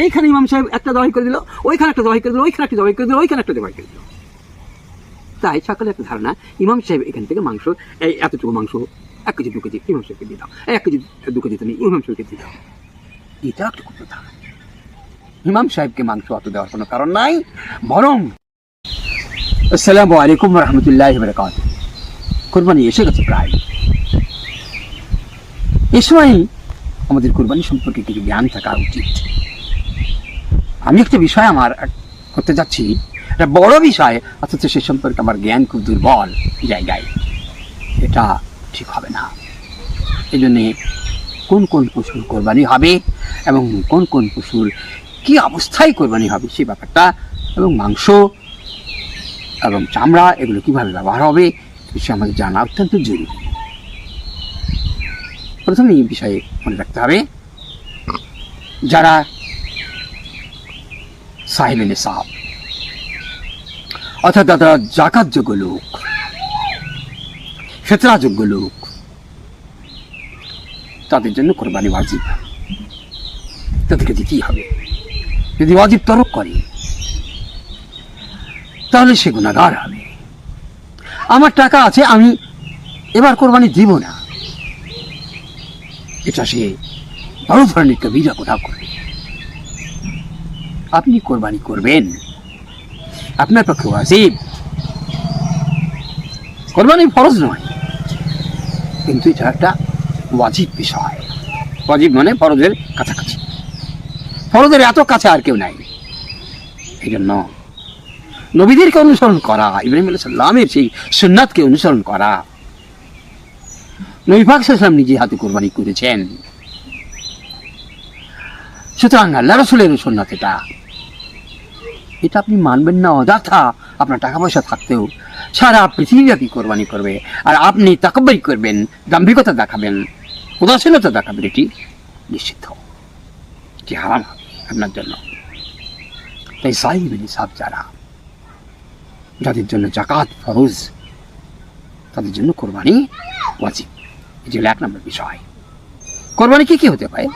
এইখানে ইমাম সাহেব একটা জবাই করে দিল, ওইখানে একটা জবাই করে দিল, ওইখানে একটা জবাই করে দিল, ওইখানে একটা জবাই করে দিল। তাই সকালে একটা ধারণা, ইমাম সাহেব এখান থেকে মাংস, এই এতটুকু মাংস 1 কেজি 2 কেজি ইমাম সাহেবকে দিয়ে দাও, 1 কেজি 2 কেজি তুমি ইমাম সাহেবকে দিয়ে দাও। এটা একটা কথা। ইমাম সাহেবকে মাংস অত দেওয়ার কোনো কারণ নাই, বরং আসসালামু আলাইকুম ওয়া রাহমাতুল্লাহি ওয়া বারাকাতুহু। কুরবানি এসে গেছে প্রায়। এই সময় আমাদের কুরবানি সম্পর্কে কিছু জ্ঞান থাকা উচিত। আমি একটা বিষয় আমার করতে যাচ্ছি, একটা বড় বিষয়, অথচ সে সম্পর্কে আমার জ্ঞান খুব দুর্বল জায়গায়। এটা ঠিক হবে না। এই জন্যে কোন কোন পশুর কোরবানি হবে এবং কোন কোন পশুর কি অবস্থায় কোরবানি হবে সেই ব্যাপারটা, এবং মাংস এবং চামড়া এগুলো কিভাবে ব্যবহার হবে সে আমাদের জানা অত্যন্ত জরুরি। প্রথমে এই বিষয়ে মনে রাখতে হবে, যারা সাহেবে নিসাব অর্থাৎ তারা জাকাত যোগ্য লোক, ফিতরা যোগ্য লোক, তাদের জন্য কোরবানি ওয়াজিব, তাদেরকে দিতেই হবে। যদি ওয়াজিব তরক করে তাহলে সে গুনাহগার হবে। আমার টাকা আছে, আমি এবার কোরবানি দিব না, এটা সে বড় ধরনের কবিরা গুনাহ করবে। আপনি কোরবানি করবেন, আপনার পক্ষে ওয়াজিব। কোরবানি ফরজ নয়, কিন্তু এটা একটা ওয়াজিব বিষয়। ওয়াজিব মানে ফরজের কাছাকাছি, ফরজের এত কাছে আর কেউ নাই। এই জন্য নবীদেরকে অনুসরণ করা, ইব্রাহিম আলাইহিস সালামের সেই সুন্নাতকে অনুসরণ করা। নবী পাক সাল্লাল্লাহু আলাইহি ওয়াসাল্লাম নিজে হাতে কোরবানি করেছেন, সুতরাং আল্লাহ রাসূলের সুন্নাত এটা আপনি মানবেন না অযথা আপনার টাকা পয়সা থাকতেও সারা পৃথিবীব্যাপী কোরবানি করবে, আর আপনি তাকাব্বুরি করবেন, দাম্ভিকতা দেখাবেন, উদাসীনতা দেখাবেন। এটি নিষিদ্ধ, এটি হারাম হবে আপনার জন্য। তাই সাহেবে নিসাব যাদের জন্য জাকাত ফরজ, তাদের জন্য কোরবানি ওয়াজিব। এটি হলো 1 নম্বর বিষয়। কোরবানি কি কি হতে পারে?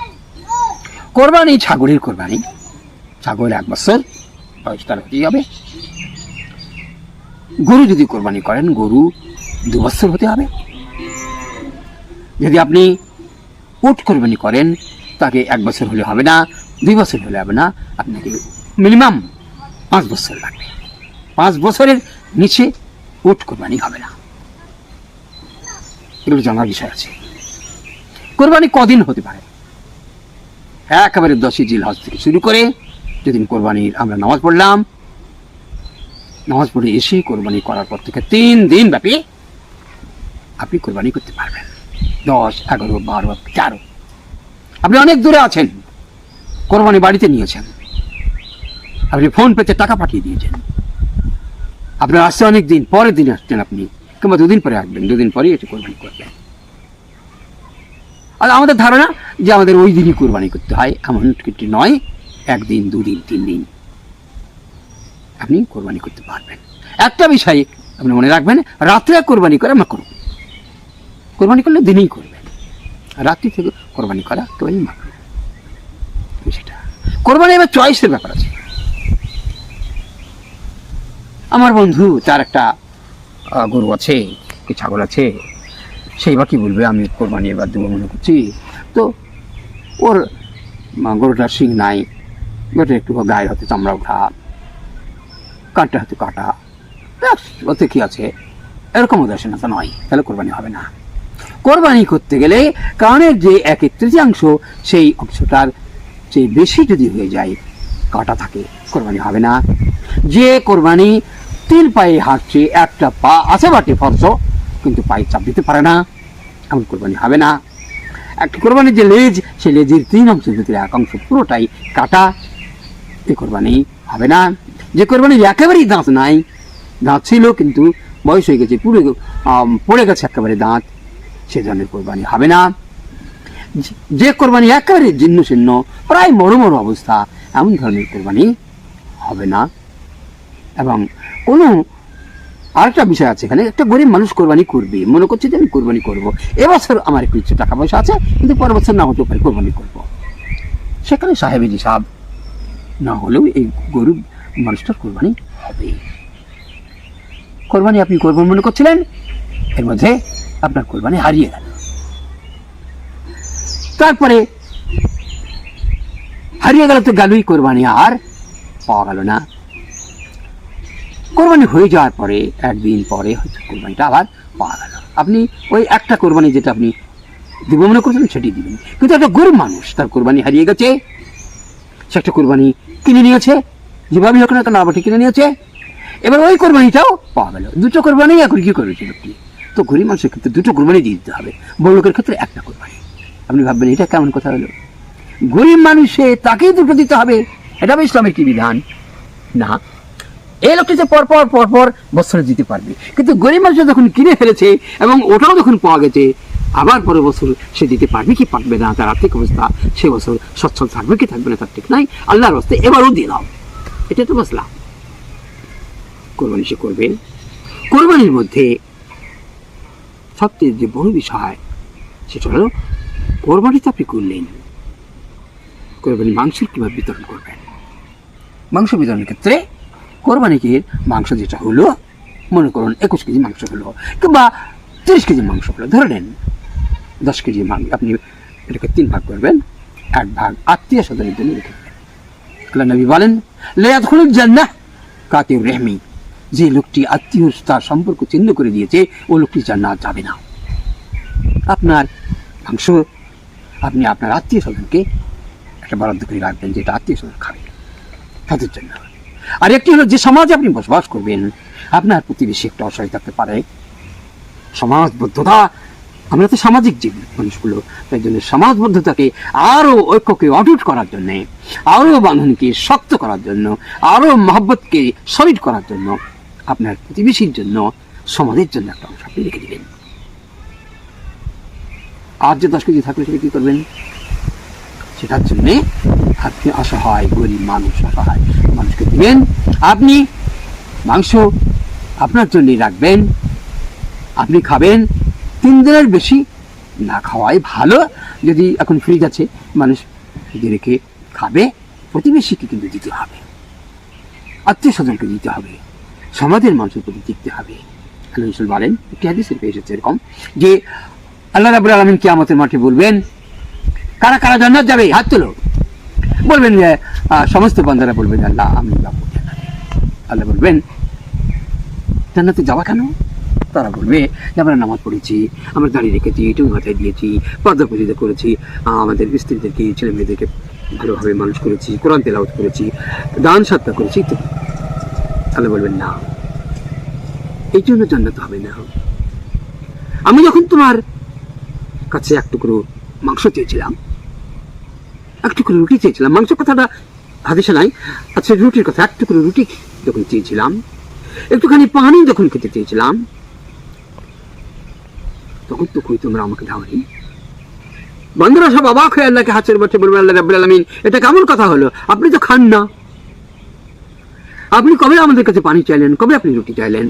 কোরবানি ছাগলের কোরবানি, ছাগল 1 বছর বয়স তার হতেই হবে। গরু যদি কোরবানি করেন, গরু 2 বছর হতে হবে। যদি আপনি উট কোরবানি করেন, তাকে 1 বছর হলে হবে না, 2 বছর হলে হবে না, আপনাকে মিনিমাম 5 বছর লাগবে। 5 বছরের নিচে উট কোরবানি হবে না। এগুলো জানার বিষয় আছে। কোরবানি কদিন হতে পারে? একেবারে 10 জিলহজ থেকে শুরু করে যেদিন কোরবানির আমরা নামাজ পড়লাম, নামাজ পড়ে এসে কোরবানি করার পর থেকে 3 দিন ব্যাপী আপনি কোরবানি করতে পারবেন। 10, 11, 12, 13। আপনি অনেক দূরে আছেন, কোরবানি বাড়িতে নিয়েছেন, আপনি ফোন পেতে টাকা পাঠিয়ে দিয়েছেন, আপনার আসছে অনেক দিন, পরের দিন আসছেন আপনি, কিংবা 2 দিন পরে আসবেন, 2 দিন পরেই এসে কোরবানি করবেন। আর আমাদের ধারণা যে আমাদের ওই দিনই কোরবানি করতে হয়, এমন কিছু নয়। 1 দিন, 2 দিন, 3 দিন আপনি কোরবানি করতে পারবেন। একটা বিষয় আপনি মনে রাখবেন, রাত্রে কোরবানি করে মাকরুহ। কোরবানি করলে দিনেই করবেন, রাত্রি থেকে কোরবানি করা একেবারেই মাকরুহ। সেটা কোরবানি এবার চয়েসের ব্যাপার আছে। আমার বন্ধু, তার একটা গরু আছে, কি ছাগল আছে, সেই বা কি বলবে, আমি কোরবানি এবার দেবো মনে করছি। তো ওর গরুটার শিং নাই, গরুটা একটু গায়ের হাতে চামড়া ওঠা, কাঠটা হাতে কাটা, ওতে কি আছে, এরকম উদাসীনতা নয়, তাহলে কোরবানি হবে না। কোরবানি করতে গেলে কানের যে 1/3 সেই অংশটার চেয়ে বেশি যদি হয়ে যায়, কাটা থাকে, কোরবানি হবে না। যে কোরবানি 3 পায়ে হাঁটছে, একটা পা আছে বাটে ফরজ, কিন্তু পায়ে চাপ দিতে পারে না, এমন কোরবানি হবে না। একটা কোরবানির যে লেজ, সেই লেজের 3 অংশের ভিতরে 1 অংশ পুরোটাই কাটা, এ কোরবানি হবে না। যে কোরবানির একেবারেই দাঁত নাই, দাঁত ছিল কিন্তু বয়স হয়ে গেছে, পুরো পড়ে গেছে একেবারে দাঁত, সে ধরনের কোরবানি হবে না। যে কোরবানি একেবারে জীর্ণ শীর্ণ, প্রায় মরমর অবস্থা, এমন ধরনের কোরবানি হবে না। এবং কোনো আরেকটা বিষয় আছে, এখানে একটা গরিব মানুষ কোরবানি করবে, মনে করছে যে আমি কোরবানি করবো, এবছর আমার একটু টাকা পয়সা আছে, কিন্তু পরের বছর না হতে পারে কোরবানি করবো, সেখানে সাহেবে নিসাব না হলেও এই গরিব মানুষটার কোরবানি হবে। কোরবানি আপনি কোরবানি মনে করছিলেন, এর মধ্যে আপনার কোরবানি হারিয়ে গেল। তারপরে হারিয়ে গেল তো গেলই, কোরবানি আর পাওয়া গেল না। কোরবানি হয়ে যাওয়ার পরে একদিন পরে হয়তো কোরবানিটা আবার পাওয়া গেল। আপনি ওই একটা কোরবানি যেটা আপনি দিব মনে করছিলেন সেটি দিবেন, কিন্তু একটা গরিব মানুষ, তার কোরবানি হারিয়ে গেছে, সে একটা কোরবানি কিনে নিয়েছে, যেভাবে হোক না কেন আবার কিনে নিয়েছে, এবার ওই কোরবানিটাও পাওয়া গেল। দুটো কোরবানি এখন কি করেছে লোকটি? তো গরিব মানুষের ক্ষেত্রে দুটো কোরবানি দিয়ে দিতে হবে, বড় লোকের ক্ষেত্রে একটা কোরবানি। আপনি ভাববেন এটা কেমন কথা হলো? গরিব মানুষে তাকেই দুটো দিতে হবে, এটা ইসলামের কি বিধান? না, এই লোকটি যে পরপর পরপর বছরে দিতে পারবে, কিন্তু গরিব মানুষ যখন কিনে ফেলেছে এবং ওটাও যখন পাওয়া গেছে, আবার পরের বছর সে দিতে পারবে কি পারবে না, তার আর্থিক অবস্থা সে বছর সচ্ছল থাকবে কি থাকবে না তার ঠিক নাই, আল্লাহর রাস্তে এবারও দিয়ে দাও, এটা তো মশলা। কোরবানি সে করবে। কোরবানির মধ্যে সবচেয়ে যে বড় বিষয় সেটা হলো কোরবানিতে আপনি করলেন, কোরবানি মাংসের কিভাবে বিতরণ করবেন। মাংস বিতরণের ক্ষেত্রে কোরবানিকে মাংস যেটা হলো, মনে করুন 21 কেজি মাংস হলো কিংবা 30 কেজি মাংস হলো, ধরে নেন 10 কেজি মাংস, আপনি এটাকে 3 ভাগ করবেন, 1 ভাগ আত্মীয় স্বজনের জন্য রেখে দেবেন। আল্লাহ নবী বলেন, লা ইয়াদখুলুল জান্নাহ কাতিউর রহমি, যে লোকটি আত্মীয় তার সম্পর্ক চিহ্ন করে দিয়েছে ও লোকটি জান্নাত যাবে না। আপনার মাংস আপনি আপনার আত্মীয় স্বজনকে একটা বরাদ্দ করে রাখবেন, যেটা আত্মীয় স্বজন খাবে তাদের জন্য। আর একটি হলো যে সমাজে আপনি বসবাস করবেন, আপনার প্রতিবেশী একটা অসহায় থাকতে পারে, সমাজবদ্ধতা, আমরা তো সামাজিক জীব মানুষগুলো, তাই জন্য সমাজবদ্ধতাকে আরো ঐক্যকে অটুট করার জন্য, আরো বাঁধনকে শক্ত করার জন্য, আরো মহব্বতকে সলিড করার জন্য আপনার প্রতিবেশীর জন্য, সমাজের জন্য একটা অংশ আপনি রেখে দিবেন। আর যে 10 কেজি থাকলে সেটা কি করবেন? সেটার জন্যে আপনি অসহায় গরিব মানুষ, অসহায় মানুষকে দিবেন। আপনি মাংস আপনার জন্যই রাখবেন, আপনি খাবেন, 3 দিনের বেশি না খাওয়াই ভালো। যদি এখন ফ্রিজ আছে, মানুষ ফ্রিজে রেখে খাবে। প্রতিবেশীকে কিন্তু দিতে হবে, আত্মীয় স্বজনকে দিতে হবে, সমাজের মানুষের প্রতি দিতে হবে। আল্লাহ রাসূল বলেন, একটি হাদিসের পেয়ে এসেছে এরকম, যে আল্লাহ রাব্বুল আলামিন কিয়ামতের মাঠে বলবেন, কারা কারা জান্নাত যাবে হাত তোলো। বলবেন যে সমস্ত বান্দারা বলবেন আল্লাহ আমি যাবো। আল্লাহ বলবেন জান্নাতে যাওয়া কেন? তারা বলবে যে আমরা নামাজ পড়েছি, আমরা দাঁড়িয়ে রেখেছি, টুং মাথায় দিয়েছি, পর্দা পর্যিত করেছি, আমাদের স্ত্রীদেরকে ছেলে মেয়েদেরকে ভালোভাবে মানুষ করেছি, কোরআন তেলাওয়াত করেছি, দান সাদকা করেছি। তো আল্লাহ বলবেন না, এই জন্য জান্নাত হবে না। আমি যখন তোমার কাছে এক টুকরো মাংস চেয়েছিলাম, এক টুকরো রুটি চেয়েছিলাম, মাংস কথাটা হাদিসে নাই, আচ্ছা রুটির কথা, এক টুকরো রুটি যখন চেয়েছিলাম, একটুখানি পানি যখন খেতে চেয়েছিলাম, তখন তো কই তোমরা আমাকে দাওনি। বন্ধুরা সব অবাক হয়ে আল্লাহকে হাতের মাঠে বলবেন, আল্লাহ রাব্বুল আলামিন এটা কেমন কথা হলো? আপনি তো খান না, আপনি কবে আমাদের কাছে পানি চাইলেন, কবে আপনি রুটি চাইলেন?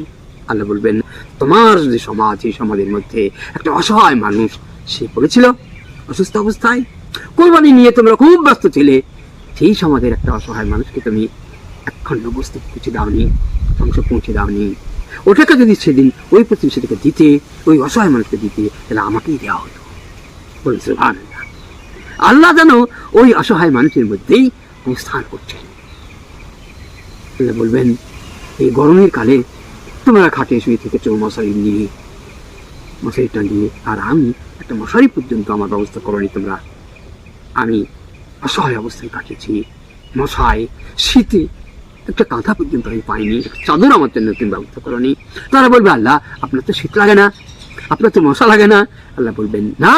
আল্লাহ বলবেন তোমার যে সমাজ, এই সমাজের মধ্যে একটা অসহায় মানুষ সে পড়েছিল অসুস্থ অবস্থায়, কোরবানি নিয়ে তোমরা খুব ব্যস্ত ছিলে, সেই সমাজের একটা অসহায় মানুষকে তুমি একখণ্ড বস্তু পৌঁছে দাওনি, ধ্বংস পৌঁছে দাওনি। ওটাকে যদি সেদিন ওই প্রতিবেশীকে দিতে, ওই অসহায় মানুষকে দিতে, তাহলে আমাকেই দেওয়া হতো। বলুন সুবহানাল্লাহ। আল্লাহ যেন ওই অসহায় মানুষের মধ্যেই অবস্থান করছেন। বলবেন এই গরমের কালে তোমরা খাটে শুয়ে থেকেছো মশারি নিয়ে, মশারি টাঙিয়ে, আর আমি একটা মশারি পর্যন্ত আমার ব্যবস্থা করনি তোমরা। আমি অসহায় অবস্থায় কাটিয়েছি, মশায় শীতে একটা কাঁথা পর্যন্ত আমি পাইনি, একটা চাদর আমার জন্য তুমি ব্যবস্থা করনি। তারা বলবে আল্লাহ আপনার তো শীত লাগে না, আপনার তো মশা লাগে না। আল্লাহ বলবেন না,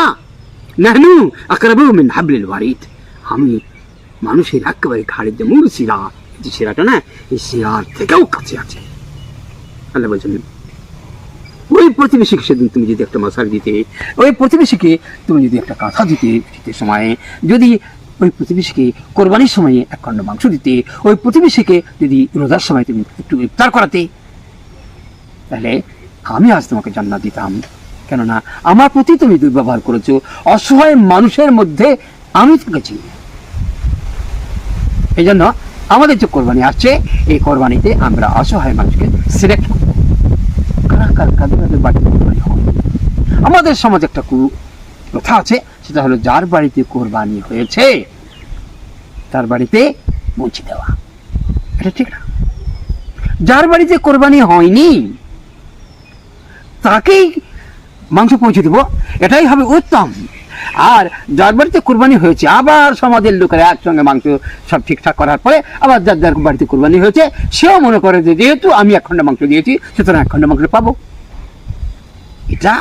নাহনু আকরাবু মিন হাবলিল ওয়ারিদ, আমি মানুষের একেবারে ঘাড়ের যে মূল শিরা, যে শিরাটা না, এই শিরার থেকেও কাছে আছে। আল্লাহ বলছেন ওই প্রতিবেশীকে সেদিন তুমি যদি একটা মশারি দিতে, ওই প্রতিবেশীকে তুমি যদি একটা কাঁথা দিতে, শীতের সময়ে যদি ওই প্রতিবেশীকে কোরবানির সময়ে এক খণ্ড মাংস দিতে, ওই প্রতিবেশীকে যদি রোজার সময় তুমি একটু ইফতার করাতে, তাহলে আমি আজ তোমাকে জান্নাত দিতাম। কেননা আমার প্রতি তুমি দুর্ব্যবহার করেছো, অসহায় মানুষের মধ্যে আমি থেকেছি। এই জন্য আমাদের যে কোরবানি আসছে, এই কোরবানিতে আমরা অসহায় মানুষকে সিলেক্ট করবো কাদের বাড়িতে কোরবানি হয়। আমাদের সমাজে একটা কথা আছে, সেটা হলো যার বাড়িতে কোরবানি হয়েছে তার বাড়িতে পৌঁছে দেওয়া। এটা ঠিক না। যার বাড়িতে কোরবানি হয়নি তাকেই মাংস পৌঁছে দেবো, এটাই হবে উত্তম। আর যার বাড়িতে কোরবানি হয়েছে আবার সমাজের লোকেরা একসঙ্গে মাংস সব ঠিকঠাক করার পরে আবার যার যার বাড়িতে কোরবানি হয়েছে সেও মনে করে যে যেহেতু আমি 1 খণ্ড মাংস দিয়েছি সুতরাং 1 খণ্ড মাংস পাবো। এটা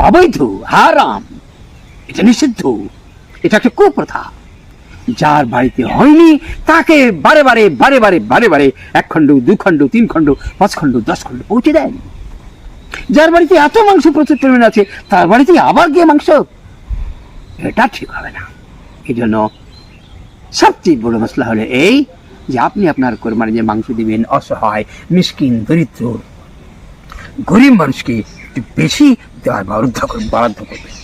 অবৈধ, হারাম, এটা নিষিদ্ধ, এটা একটা কুপ্রথা। যার বাড়িতে হয়নি তাকে বারে বারে বারে বারে বারে বারে 1 খণ্ড 2 খণ্ড 3 খণ্ড 5 খণ্ড 10 খণ্ড পৌঁছে দেন। যার বাড়িতে এত মাংস প্রচুর পরিমাণে আছে তার বাড়িতে আবার গিয়ে মাংস, এটা ঠিক হবে না। এই জন্য সবচেয়ে বড় মশলা হলো এই যে আপনি আপনার কোরবানি যে মাংস দিবেন অসহায়, মিসকিন, দরিদ্র, গরিব মানুষকে একটু বেশি দেওয়ার বরাদ্দ করবেন।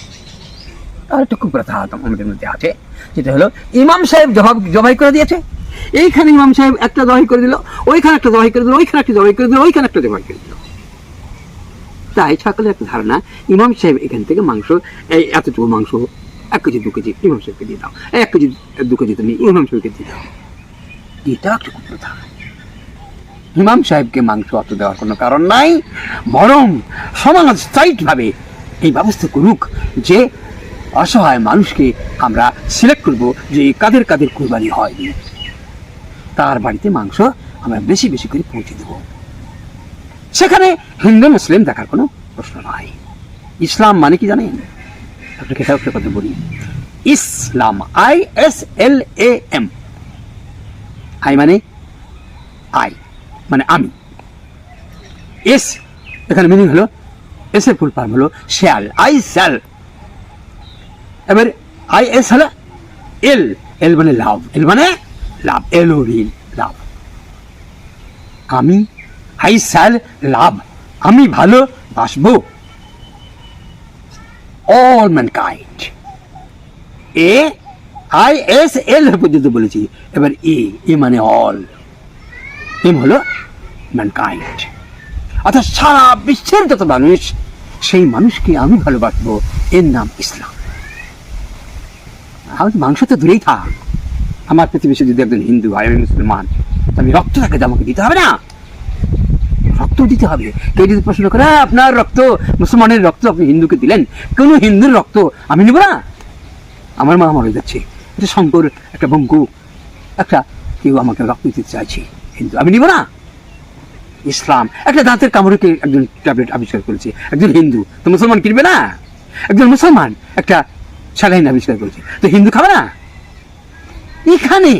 আর একটা খুব প্রথা আমাদের মধ্যে আছে, যেটা হলো ইমাম সাহেব জবাই করে দিয়েছে, এইখানে ইমাম সাহেব একটা জবাই করে দিল, ওইখানে একটা জবাই করে দিল, ওইখানে একটা জবাই করে দিল, ওইখানে একটা জবাই করে দিল। তাই সকলের একটা ধারণা ইমাম সাহেব এখান থেকে মাংস, এই এতটুকু মাংস 1 কেজি 2 কেজি ইমাম সাহেবকে দিয়ে দাও, 1 কেজি 2 কেজি তুমি ইমাম সাহেবকে দিয়ে দাও। এটা একটা কথা। ইমাম সাহেবকে মাংস অত দেওয়ার কোনো কারণ নাই, বরং সমাজ স্ট্রাইটভাবে এই ব্যবস্থা করুক যে অসহায় মানুষকে আমরা সিলেক্ট করব যে কাদের কাদের কোরবানি হয়নি, তার বাড়িতে মাংস আমরা বেশি বেশি করে পৌঁছে দেব। সেখানে হিন্দু মুসলিম দেখার কোনো প্রশ্ন নাই। ইসলাম মানে কি জানেন? আপনাকে এটা একটা কথা বলি। ইসলাম, ISLAM, আই মানে আমি, এস এখানে মিনিং হলো, এস এর ফুল ফর্ম হলো শ্যাল, আই শ্যাল। এবার IS হলো এল মানে লাভ, লাভ। আমি আই শ্যাল লাভ, আমি ভালো বাসবো all mankind। ISL পর্যন্ত বলেছি। এবার এ মানে অল, এম হলো ম্যানকাইন্ড, অর্থাৎ সারা বিশ্বের যত মানুষ, সেই মানুষকে আমি ভালোবাসবো, এর নাম ইসলাম। মাংস তো দূরেই থাক, আমার পৃথিবীতে যদি একজন হিন্দু হয়, আমি মুসলমান, আমি রক্ত তাকে আমাকে দিতে হবে না? রক্ত দিতে হবে। কেউ যদি প্রশ্ন করে আপনার রক্ত, মুসলমানের রক্ত আপনি হিন্দুকে দিলেন, কোন হিন্দুর রক্ত আমি নিব না? আমার মা মরে যাচ্ছে, এটা শঙ্কর একটা বঙ্কু, একটা কেউ আমাকে রক্ত দিতে চাইছে, হিন্দু, আমি নিব না? ইসলাম একটা দাঁতের কামড়কে একজন ট্যাবলেট আবিষ্কার করেছে, একজন হিন্দু, তো মুসলমান কিনবে না? একজন মুসলমান একটা স্যালাইন আবিষ্কার করেছে, তো হিন্দু খাবে না? এখানে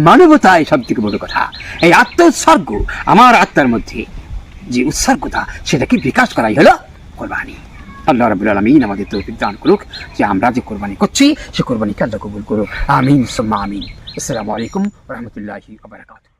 মানবতায় সব থেকে বড় কথা, এই আত্ম উৎসর্গ, আমার আত্মার মধ্যে যে উৎসর্গতা, সেটাকে বিকাশ করাই হলো কোরবানি। আল্লাহ রাব্বুল আলামিন আমাদের তৌফিক দান করুক যে আমরা যে কোরবানি করছি সে কোরবানিকে আল্লাহ কবুল করুক। আমিন সুম্মা আমিন। আসসালামু আলাইকুম ওয়া রাহমাতুল্লাহি ওয়া বারাকাতুহু।